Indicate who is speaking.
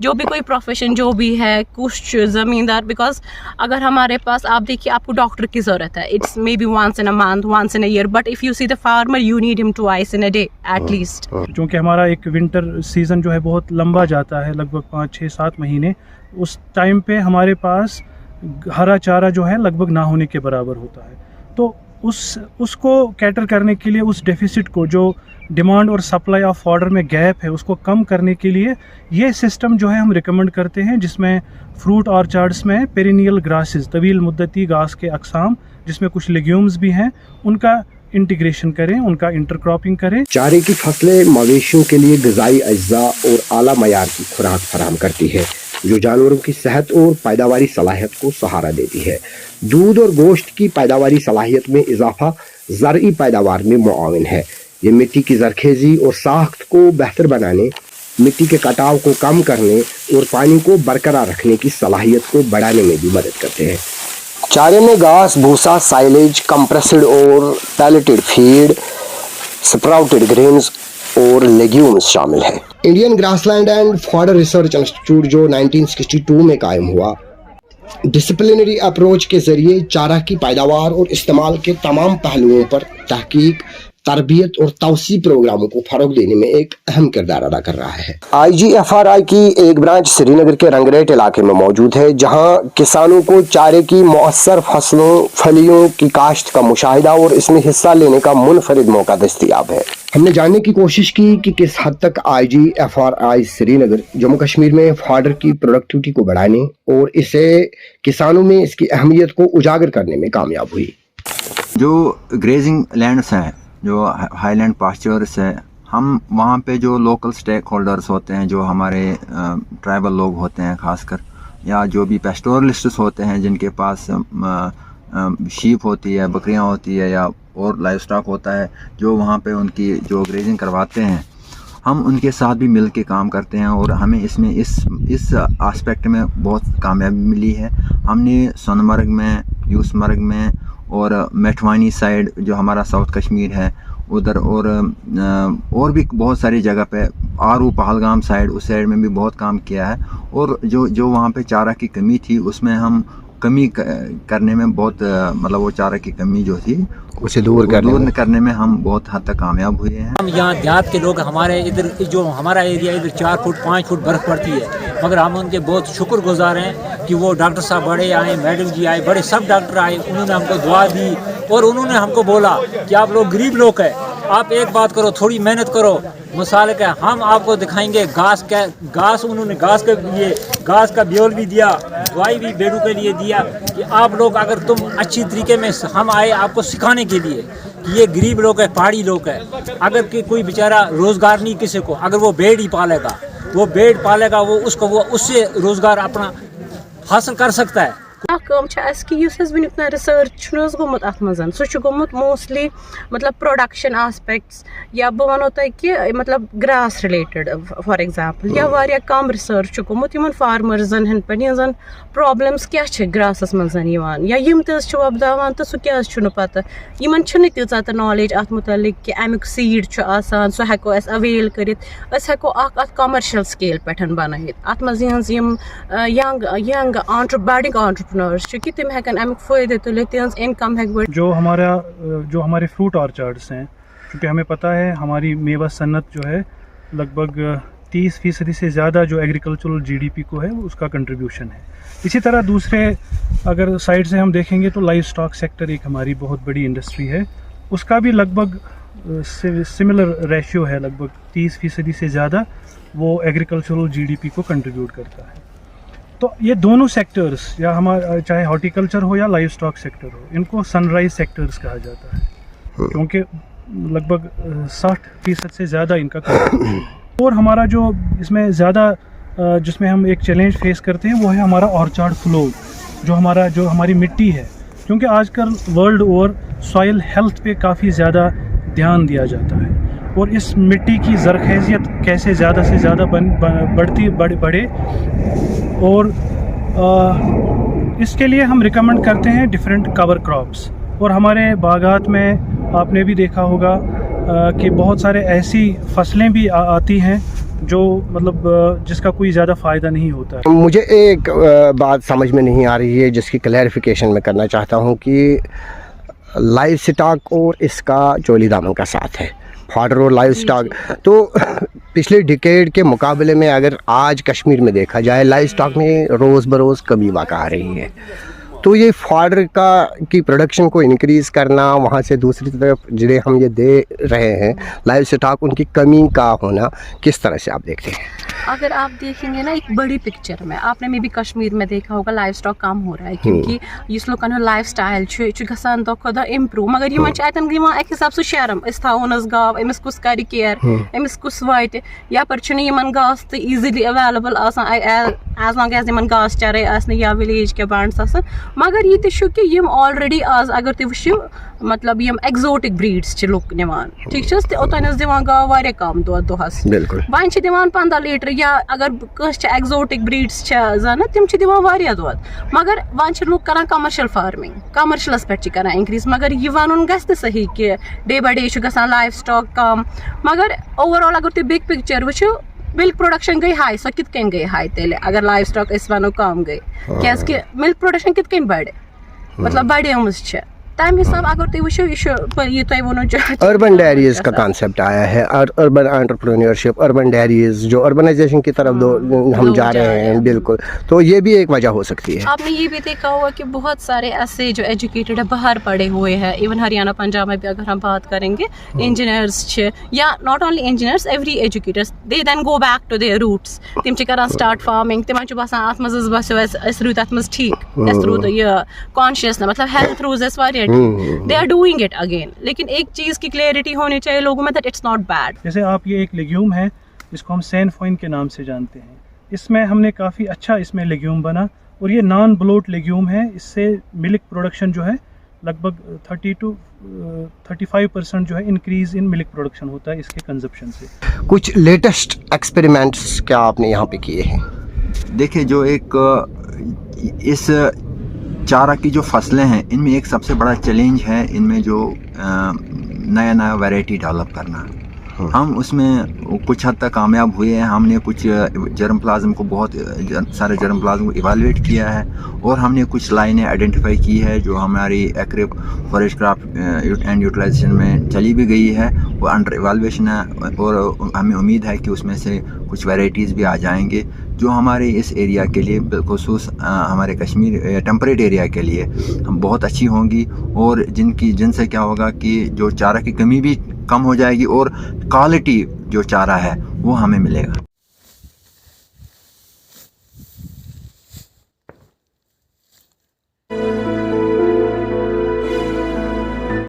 Speaker 1: जो भी कोई प्रोफेशन जो भी है, कुछ ज़मींदार, बिकॉज अगर हमारे पास आप देखिए आपको डॉक्टर की ज़रूरत है, it's may be once in a month, once in a year, but if you see the farmer you need him twice in a day at least.
Speaker 2: क्योंकि हमारा एक विंटर सीज़न जो है बहुत लंबा जाता है, लगभग 5, 6, 7 महीने, उस टाइम पे हमारे पास हरा चारा जो है लगभग ना होने के बराबर होता है। तो उसको कैटर करने के लिए, उस डेफिसिट को, जो डिमांड और सप्लाई ऑफ ऑर्डर में गैप है, उसको कम करने के लिए ये सिस्टम जो है हम रिकमेंड करते हैं, जिसमें फ्रूट ऑर्चार्ड्स में पेरिनियल ग्रासेस, तवील मुद्दती घास के अक़साम, जिसमें कुछ लेग्यूम्स भी हैं, उनका इंटीग्रेशन करें, उनका इंटरक्रॉपिंग करें।
Speaker 3: चारे की फसलें मवेशियों के लिए ग़िज़ाई अज्जा और आला मयार की खुराक फराहम करती है, जो जानवरों की सेहत और पैदावारी सलाहियत को सहारा देती है। दूध और गोश्त की पैदावारी सलाहियत में इजाफा ज़रई पैदावार में मुआविन है। ये मिट्टी की ज़रखेज़ी और साख्त को बेहतर बनाने, मिट्टी के कटाव को कम करने और पानी को बरकरार रखने की सलाहियत को बढ़ाने में भी मदद करते हैं। चारे में घास, भूसा, साइलेज, कंप्रेस्ड और पैलेटेड फीड, स्प्राउटेड ग्रेन्स और लेग्यूम्स शामिल है। Indian grassland and fodder research institute जो 1962 में कायम हुआ, डिसिप्लिनरी अप्रोच के जरिए चारा की पैदावार और इस्तेमाल के तमाम पहलुओं पर तहकीक, तरबियत और तौसी प्रोग्रामों को फरोग देने में एक अहम किरदार अदा कर रहा है। IGFRI की एक ब्रांच श्रीनगर के रंगरेट इलाके में मौजूद है, जहां किसानों को चारे की मुअस्सर फसलों, फलियों की काश्त का मुशाहिदा और इसमें हिस्सा लेने का मुनफरिद मौका दस्तयाब है। हमने जानने की कोशिश की कि किस हद तक IGFRI श्रीनगर जम्मू कश्मीर में फॉडर की प्रोडक्टिविटी को बढ़ाने और इसे किसानों में इसकी अहमियत को उजागर करने में कामयाब हुई।
Speaker 4: जो ग्रेजिंग लैंड्स हैं, जो हाईलैंड पास्चर्स है, हम वहाँ पे जो लोकल स्टेक होल्डर्स होते हैं, जो हमारे ट्राइबल लोग होते हैं खासकर, या जो भी पेस्टोरलिस्ट्स होते हैं जिनके पास शीप होती है, बकरियाँ होती है, या और लाइव स्टॉक होता है, जो वहाँ पे उनकी जो ग्रेजिंग करवाते हैं, हम उनके साथ भी मिल के काम करते हैं और हमें इसमें इस आस्पेक्ट में बहुत कामयाबी मिली है। हमने सोनमर्ग में, यूसमर्ग में और मेठवानी साइड जो हमारा साउथ कश्मीर है उधर, और भी बहुत सारी जगह पे, आरू पहलगाम साइड, उस साइड में भी बहुत काम किया है। और जो वहाँ पे चारा की कमी थी, उसमें हम कमी करने में बहुत, मतलब वो चारा की कमी जो थी
Speaker 3: उसे दूर
Speaker 4: करने में हम बहुत हद तक कामयाब हुए हैं।
Speaker 5: हम यहाँ देहात के लोग, हमारे इधर जो हमारा एरिया, इधर 4 फुट 5 फुट बर्फ़ पड़ती है, मगर हम उनके बहुत शुक्रगुजार हैं कि वो डॉक्टर साहब बड़े आए, मैडम जी आए, बड़े सब डॉक्टर आए, उन्होंने हमको दुआ दी और उन्होंने हमको बोला कि आप लोग गरीब लोग हैं, आप एक बात करो, थोड़ी मेहनत करो, मिसाल का हम आपको दिखाएंगे घास उन्होंने घास का ब्योल भी दिया, दवाई भी बेड़ू के लिए दिया कि आप लोग, अगर तुम अच्छी तरीके में, हम आए आपको सिखाने के लिए कि ये गरीब लोग है, पहाड़ी लोग है, अगर कि कोई बेचारा रोज़गार नहीं किसी को, अगर वो भेड़ ही पालेगा, वो उससे रोज़गार अपना हासिल कर सकता है।
Speaker 1: रिसर्च गोमुत अत मज सह गोमुत मोस्टली मतलब प्रोडक्शन आस्पेक्ट्स, या बह वनो तुम कि मतलब ग्रास रिलेटेड फॉर एग्जांपल, या वारिया कम रिसर्च गोमुत यमन फार्मर्सन हन पे यन प्रॉब्लम्स क्या ग्रासस मज या यम वपदावान तो सह क्या पता, यमन तीजा तो नॉलेज अत मुतलिक कि अमुक सीड सह हेको अस अवेल करित, अस हेको अत कमर्शियल स्केल पे बनाइत, अत मज यम यंग बडिंग एंटरप्रेन्योर्स कि तुम हेकन अमुक फायदे तुलित, तिहंज इनकम हेक बढ़।
Speaker 2: जो हमारे फ्रूट ऑर्चार्ड्स हैं, क्योंकि हमें पता है हमारी मेवा सन्नत जो है लगभग 30% से ज़्यादा जो एग्रीकल्चरल GDP को है उसका कंट्रीब्यूशन है। इसी तरह दूसरे अगर साइड से हम देखेंगे तो लाइव स्टॉक सेक्टर एक हमारी बहुत बड़ी इंडस्ट्री है, उसका भी लगभग सिमिलर रेशियो है, लगभग 30% से ज़्यादा वो एग्रीकल्चरल GDP को कंट्रीब्यूट करता है। तो ये दोनों सेक्टर्स, या हमारा चाहे हॉर्टिकल्चर हो या लाइव स्टॉक सेक्टर हो, इनको सनराइज सेक्टर्स कहा जाता है, क्योंकि लगभग 60% से ज़्यादा इनका और हमारा जो इसमें ज़्यादा जिसमें हम एक चैलेंज फेस करते हैं वो है हमारा ऑर्चार्ड फ्लो, जो हमारी मिट्टी है, क्योंकि आजकल वर्ल्ड ओवर सॉइल हेल्थ पे काफ़ी ज़्यादा ध्यान दिया जाता है और इस मिट्टी की ज़रख़ेज़ियत कैसे ज़्यादा से ज़्यादा बढ़े और इसके लिए हम रिकमेंड करते हैं डिफरेंट कवर क्रॉप्स। और हमारे बागात में आपने भी देखा होगा कि बहुत सारे ऐसी फसलें भी आती हैं जो मतलब जिसका कोई ज़्यादा फ़ायदा नहीं होता है।
Speaker 3: मुझे एक बात समझ में नहीं आ रही है जिसकी क्लैरिफिकेशन मैं करना चाहता हूँ कि लाइव स्टॉक और इसका चोली दामन का साथ है, फॉडर और लाइव स्टॉक। तो पिछले डिकेड के मुकाबले में अगर आज कश्मीर में देखा जाए, लाइव स्टॉक में रोज़ बरोज़ कमी वाक़ आ रही है। तो ये फॉडर की प्रोडक्शन को इंक्रीज़ करना, वहाँ से दूसरी तरफ जिन्हें हम ये दे रहे हैं लाइव स्टॉक, उनकी कमी का होना, किस तरह से आप देखते हैं?
Speaker 1: अगर आप देखेंगे ना एक बड़ी पिक्चर में, आपने मे भी कश्मीर में देखा होगा लाइव स्टॉक कम हो रहा है क्योंकि इस लोगों लाइफ स्टाइल गसान दो खुद इम्प्रूव, मगर यमन अतन दिवान एक हिसाब से शर्म अस थोनस गाव, अमिस कुस कर केयर, अमिस कुस वाट यपर यमन घास तो easily available as long as यमन घास चरे या विलेज के बैंड्स आसन, मगर ये कि यम ऑलरेडी आज अगर तुम वो मतलब यम एक्जोटिक ब्रीड्स लुक निवान, ठीक ओतन दिवान गाव वारिया कम दो दोहस, वन दिवान 15 लीटर, या अगर कस एक्जोटिक ब्रीड्स जन तिम दिवान वारिया दोद, मगर वन लुक करान कमर्शियल फार्मिंग, कमर्शियलस पे करान इंक्रीज, मगर यह वन गि सही कि डे बाय डे गसान लाइफ स्टॉक कम, मगर ओवरऑल अगर तुम बिग पिक्चर वो मिल्क प्रोडक्शन गई हाई, सो कित गई हाई तेल अगर लाइफ स्टॉक वनो कम गई, क्या मिल्क प्रोडक्शन कित बढ़े, मतलब बढ़ तम हिसाब अगर तुम वो ये तुम वो
Speaker 3: अर्बन डेयरीज का कॉन्सेप्ट आया है, अर्बन एंटरप्रेन्योरशिप, अर्बन डेयरीज जो अर्बनाइजेशन की तरफ हम जा रहे हैं, बिल्कुल, तो ये भी एक वजह हो सकती है।
Speaker 1: आपने ये भी देखा होगा कि बहुत सारे ऐसे जो एजुकेटेड है बाहर पढ़े हुए हैं, इवन हरियाणा पंजाब में भी अगर हम बात करेंगे, इंजीनियर्स या not only engineers, every educators they then go back to their roots, तिम करान स्टार्ट फार्मिंग, तिम बसान अत मज बस रूद अत मज ठीक, रूद ये कॉन्शियस मतलब हेल्थ रूज they are doing it again, लेकिन एक चीज की क्लियरिटी होनी चाहिए लोगों में दैट इट्स नॉट बैड।
Speaker 2: जैसे आप ये एक लेग्यूम है जिसको हम सैनफोइन के नाम से जानते हैं, इसमें हमने काफ़ी अच्छा इसमें लेग्यूम बना और ये नॉन ब्लोट लेग्यूम है, इससे मिल्क प्रोडक्शन जो है लगभग 30 to 35% जो है इंक्रीज इन मिल्क प्रोडक्शन होता है इसके कंजप्शन से।
Speaker 3: कुछ लेटेस्ट एक्सपेरिमेंट्स क्या आपने यहाँ पे किए हैं?
Speaker 4: देखिए, जो एक इस चारा की जो फसलें हैं इनमें एक सबसे बड़ा चैलेंज है इनमें जो नया वैरायटी डेवलप करना। हम उसमें कुछ हद तक कामयाब हुए हैं। हमने कुछ जर्म प्लाज्म को बहुत सारे जर्म प्लाज्म को इवालुएट किया है और हमने कुछ लाइनें आइडेंटिफाई की है जो हमारी एक्रे फॉरेस्ट क्राफ्ट एंड यूटिलाइजेशन में चली भी गई है, वो अंडर इवालुएशन है और हमें उम्मीद है कि उसमें से कुछ वैराइटीज़ भी आ जाएंगे जो हमारे इस एरिया के लिए बिलखुसूस हमारे कश्मीर टेम्परेट एरिया के लिए हम बहुत अच्छी होंगी और जिनसे क्या होगा कि जो चारा की कमी भी कम हो जाएगी और क्वालिटी जो चारा है वो हमें मिलेगा।